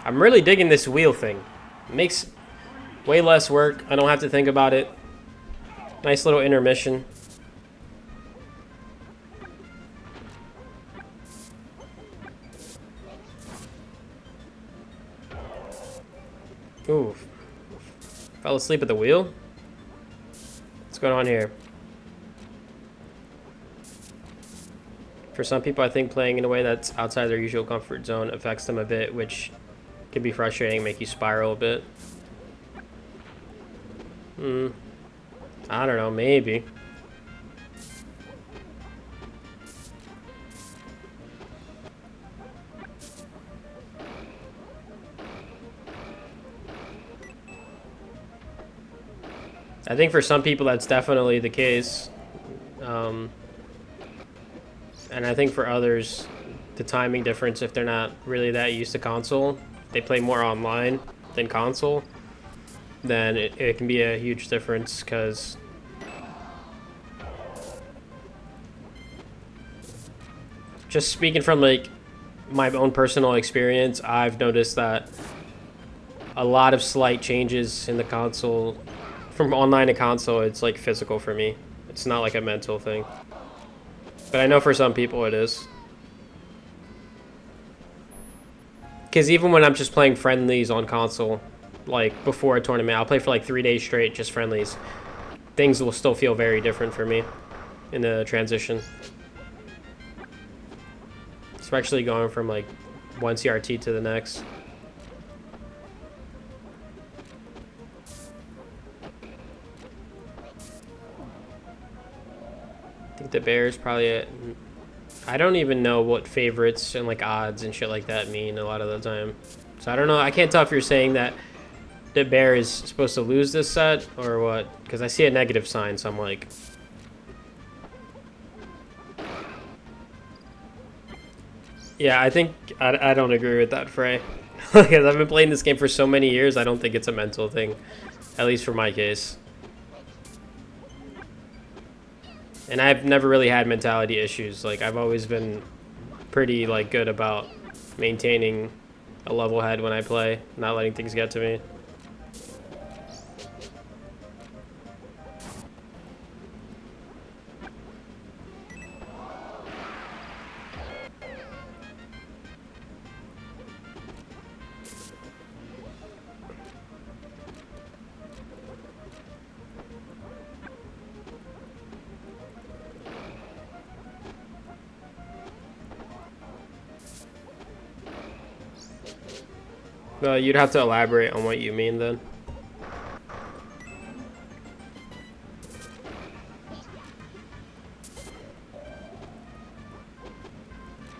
I'm really digging this wheel thing. It makes way less work. I don't have to think about it. Nice little intermission. Ooh. Fell asleep at the wheel? What's going on here? For some people, I think playing in a way that's outside their usual comfort zone affects them a bit, which can be frustrating, make you spiral a bit. I don't know, maybe. I think for some people that's definitely the case. And I think for others, the timing difference, if they're not really that used to console, they play more online than console, then it can be a huge difference because just speaking from like my own personal experience, I've noticed that a lot of slight changes in the console from online to console, it's like physical for me. It's not like a mental thing. But I know for some people it is. Because even when I'm just playing friendlies on console, like before a tournament, I'll play for like 3 days straight, just friendlies. Things will still feel very different for me in the transition. Especially going from like one CRT to the next. I think the Bears probably. I don't even know what favorites and like odds and shit like that mean a lot of the time. So I don't know. I can't tell if you're saying that the bear is supposed to lose this set or what. Because I see a negative sign, so I'm like. Yeah, I think I don't agree with that, Frey. Because I've been playing this game for so many years, I don't think it's a mental thing. At least for my case. And I've never really had mentality issues. Like, I've always been pretty, like, good about maintaining a level head when I play, not letting things get to me. You'd have to elaborate on what you mean then.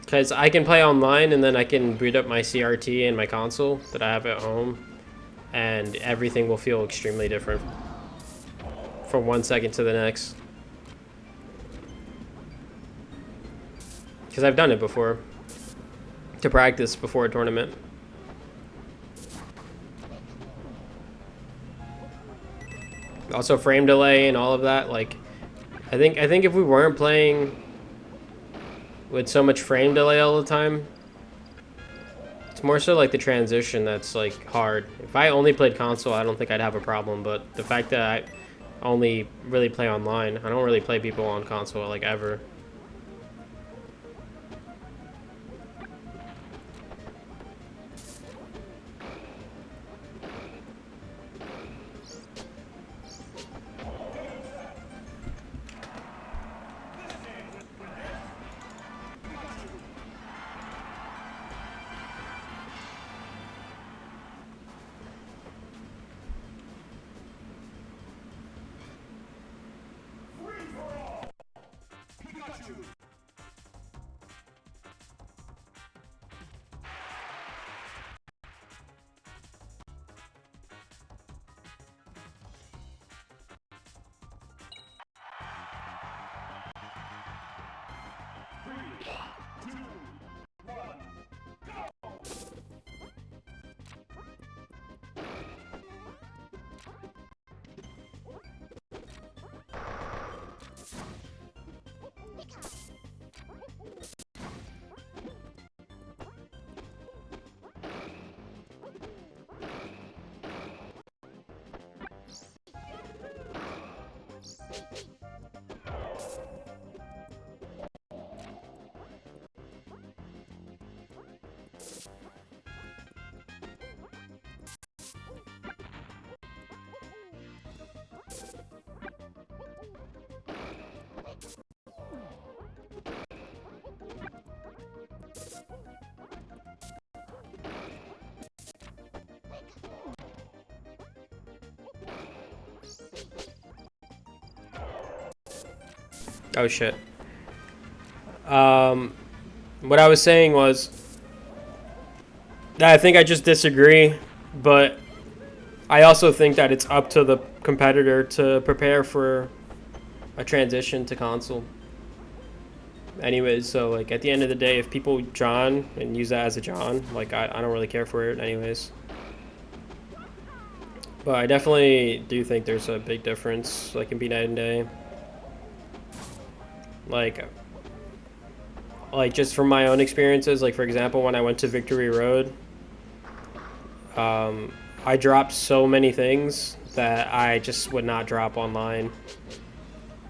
Because I can play online and then I can boot up my CRT and my console that I have at home, and everything will feel extremely different from 1 second to the next. Because I've done it before to practice before a tournament. Also frame delay and all of that. Like, I think if we weren't playing with so much frame delay all the time, it's more so like the transition that's like hard. If I only played console, I don't think I'd have a problem. But the fact that I only really play online, I don't really play people on console like ever. Oh shit. What I was saying was that I think I just disagree, but I also think that it's up to the competitor to prepare for a transition to console. Anyways, so like at the end of the day, if people John and use that as a John, like I don't really care for it anyways. But I definitely do think there's a big difference, like in be night and day. Like just from my own experiences, like for example, when I went to Victory Road, I dropped so many things that I just would not drop online.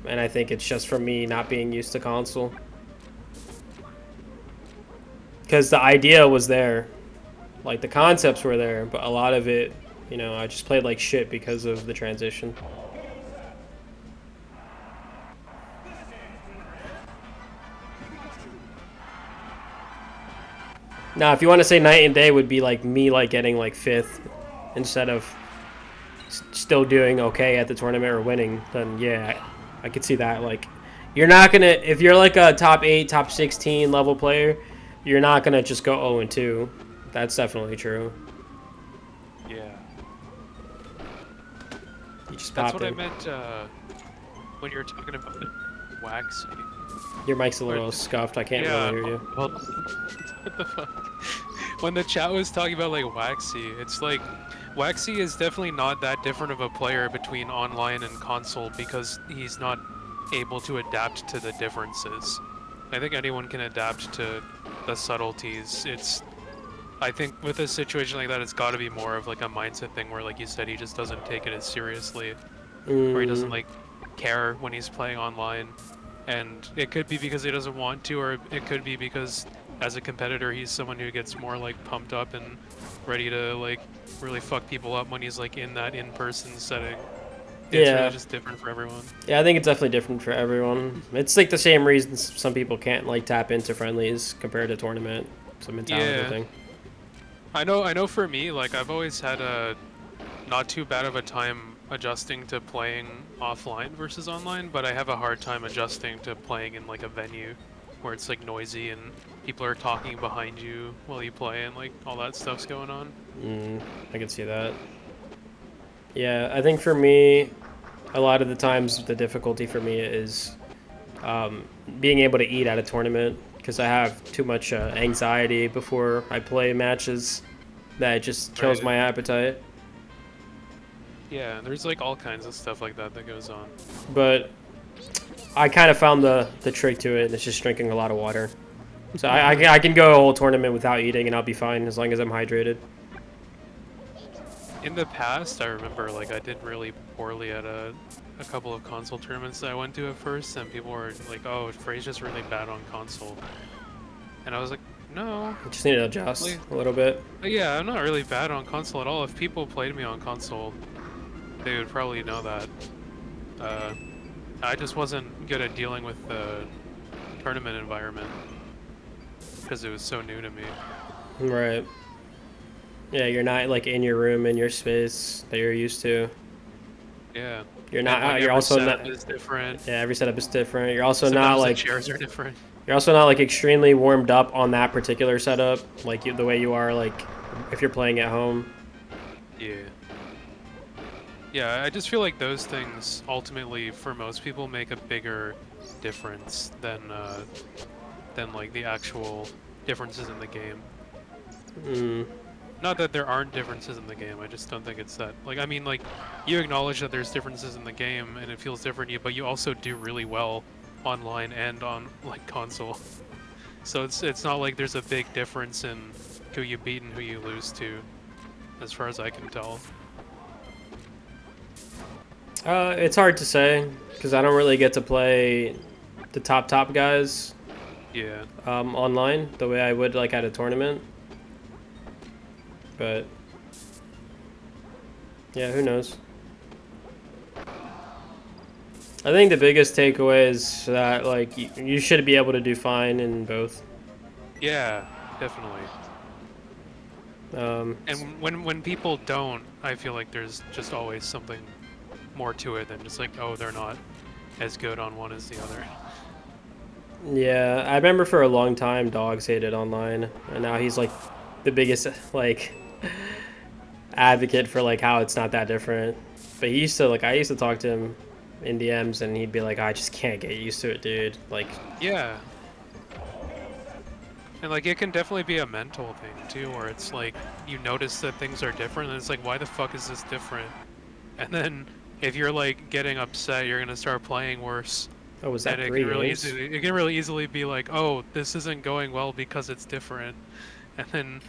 And I think it's just from me not being used to console. Because the idea was there. Like the concepts were there, but a lot of it, you know, I just played like shit because of the transition. Now, if you want to say night and day would be like me like getting like 5th instead of still doing okay at the tournament or winning, then yeah, I could see that. Like, you're not gonna if you're like a top 8, top 16 level player, you're not gonna just go 0-2. That's definitely true. Yeah. You just That's popped what in. I meant when you were talking about waxy. Your mic's a little scuffed. I can't really hear you. Hold on. What the fuck? When the chat was talking about like Waxy, it's like Waxy is definitely not that different of a player between online and console because he's not able to adapt to the differences. I think anyone can adapt to the subtleties. I think with a situation like that, it's got to be more of like a mindset thing where, like you said, he just doesn't take it as seriously, or he doesn't like care when he's playing online. And it could be because he doesn't want to, or it could be because as a competitor he's someone who gets more like pumped up and ready to like really fuck people up when he's like in that in-person setting. It's really just different for everyone. Yeah, I think it's definitely different for everyone. It's like the same reasons some people can't like tap into friendlies compared to tournament. It's a mentality thing. I know for me, like I've always had a not too bad of a time adjusting to playing offline versus online, but I have a hard time adjusting to playing in like a venue where it's like noisy and people are talking behind you while you play and like all that stuff's going on. I can see that. Yeah, I think for me, a lot of the times the difficulty for me is being able to eat at a tournament because I have too much anxiety before I play matches that just kills my appetite. Yeah, there's like all kinds of stuff like that that goes on. But I kind of found the trick to it, and it's just drinking a lot of water. So I can go a whole tournament without eating, and I'll be fine as long as I'm hydrated. In the past, I remember like I did really poorly at a couple of console tournaments that I went to at first, and people were like, "Oh, Frey's just really bad on console," and I was like, "No, I just need to adjust a little bit." Yeah, I'm not really bad on console at all. If people played me on console, they would probably know that. I just wasn't good at dealing with the tournament environment because it was so new to me. Right. Yeah, you're not like in your room, in your space that you're used to. Yeah. You're not. You're also not. Is different. Yeah, every setup is different. You're also Sometimes not like. The chairs are different. You're also not like extremely warmed up on that particular setup, like the way you are like if you're playing at home. Yeah. Yeah, I just feel like those things ultimately, for most people, make a bigger difference than like the actual differences in the game. Not that there aren't differences in the game, I just don't think it's that. Like, I mean, like, you acknowledge that there's differences in the game and it feels different, but you also do really well online and on, like, console. So it's not like there's a big difference in who you beat and who you lose to, as far as I can tell. It's hard to say, because I don't really get to play the top guys online the way I would, like, at a tournament. But yeah, who knows? I think the biggest takeaway is that like you should be able to do fine in both. Yeah, definitely. And when people don't, I feel like there's just always something more to it than just like, oh, they're not as good on one as the other. Yeah, I remember for a long time dogs hated online, and now he's like the biggest like advocate for like how it's not that different. But he used to like I used to talk to him in DMs, and he'd be like, "I just can't get used to it, dude." Like, Yeah. And like it can definitely be a mental thing too, where it's like you notice that things are different and it's like, why the fuck is this different? And then if you're like getting upset, you're gonna start playing worse. oh, was And that 3 games? it can really easily be like, oh, this isn't going well because it's different. And then